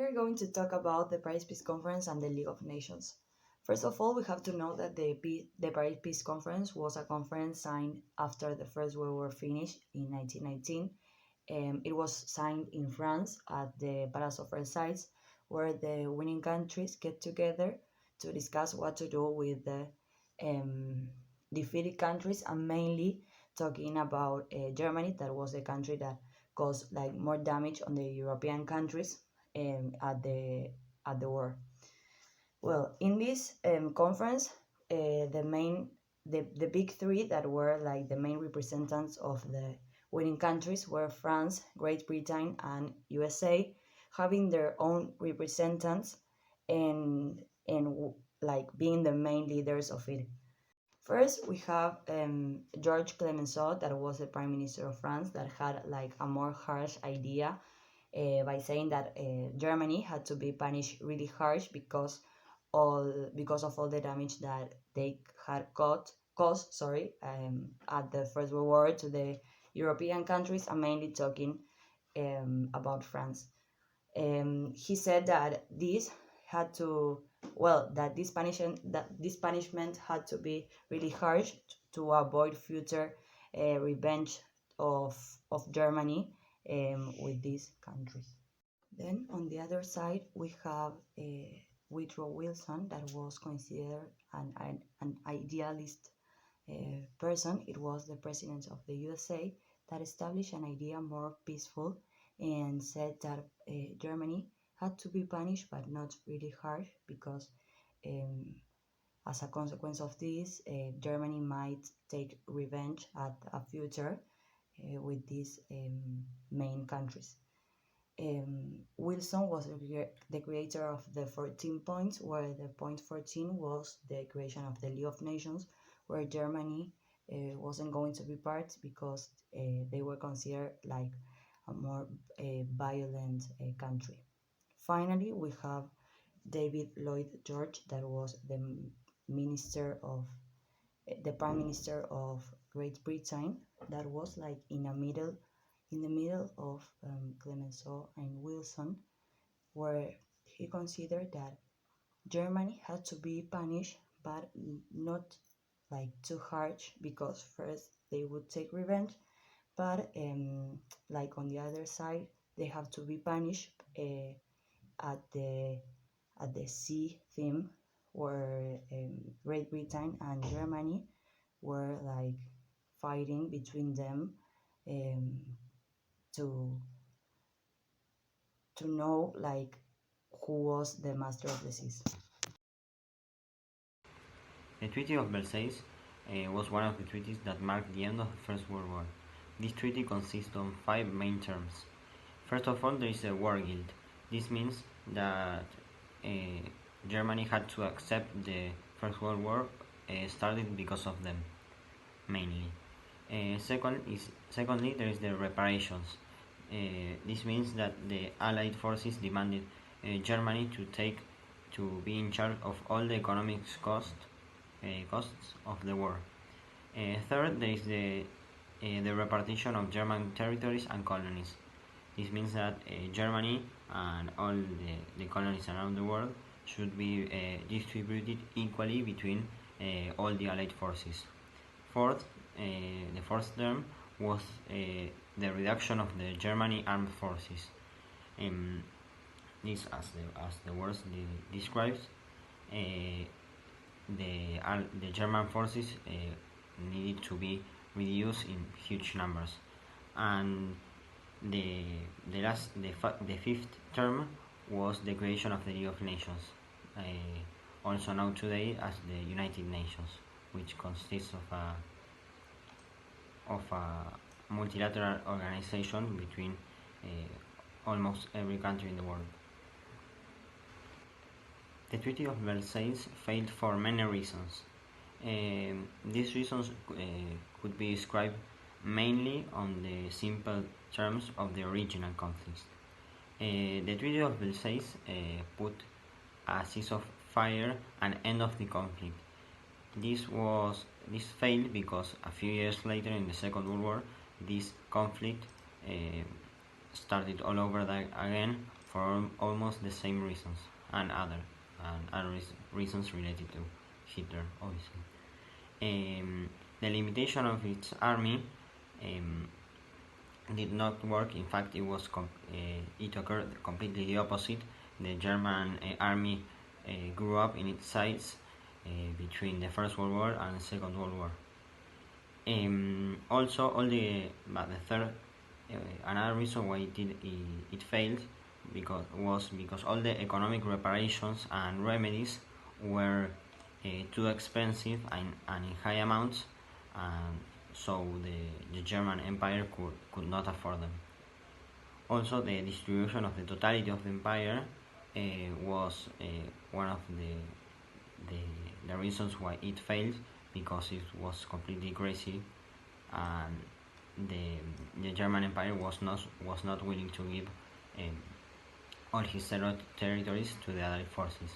We're going to talk about the Paris Peace Conference and the League of Nations. First of all, we have to know that the Paris Peace Conference was a conference signed after the First World War finished in 1919. It was signed in France at the Palace of Versailles, where the winning countries get together to discuss what to do with the defeated countries, and mainly talking about Germany, that was the country that caused like more damage on the European countries at the war. Well, in this conference, the big three that were like the main representatives of the winning countries were France, Great Britain, and USA, having their own representatives and like being the main leaders of it. First, we have Georges Clemenceau, that was the Prime Minister of France, that had like a more harsh idea by saying that Germany had to be punished really harsh because of all the damage that they had caused at the First World War to the European countries, and mainly talking about France. He said that this punishment had to be really harsh to avoid future revenge of Germany with these countries. Then on the other side, we have Woodrow Wilson, that was considered an idealist person. It was the president of the USA that established an idea more peaceful and said that Germany had to be punished, but not really harsh, because as a consequence of this, Germany might take revenge at a future with these main countries. Wilson was the creator of the 14 points, where the point 14 was the creation of the League of Nations, where Germany wasn't going to be part because they were considered like a more violent country. Finally, we have David Lloyd George, that was the Prime Minister of Great Britain, that was like in the middle of Clemenceau and Wilson, where he considered that Germany had to be punished, but not like too harsh, because first they would take revenge, but like on the other side, they have to be punished at the sea theme, where Great Britain and Germany were like fighting between them um, to know like who was the master of the seas. The Treaty of Versailles was one of the treaties that marked the end of the First World War. This treaty consists of 5 main terms. First of all, there is a war guilt. This means that Germany had to accept the First World War started because of them, mainly. Secondly, there is the reparations. This means that the Allied forces demanded Germany to be in charge of all the economic costs of the war. Third, there is the repartition of German territories and colonies. This means that Germany and all the colonies around the world should be distributed equally between all the Allied forces. Fourth, the fourth term was the reduction of the German armed forces. This, as the word describes, the German forces needed to be reduced in huge numbers, and the fifth term was the creation of the League of Nations, also known today as the United Nations, which consists of a multilateral organization between almost every country in the world. The Treaty of Versailles failed for many reasons. These reasons could be described mainly on the simple terms of the original conflict. The Treaty of Versailles put a ceasefire and end of the conflict. This failed because a few years later, in the Second World War, this conflict started all over again for almost the same reasons and other reasons related to Hitler, obviously. The limitation of its army did not work. In fact, it occurred completely the opposite. The German army grew up in its size between the First World War and the Second World War. Also, but the third another reason why it failed because all the economic reparations and remedies were too expensive and in high amounts, and so the German Empire could not afford them. Also, the distribution of the totality of the empire was one of the reasons why it failed, because it was completely crazy, and the German Empire was not willing to give all his territories to the Allied forces.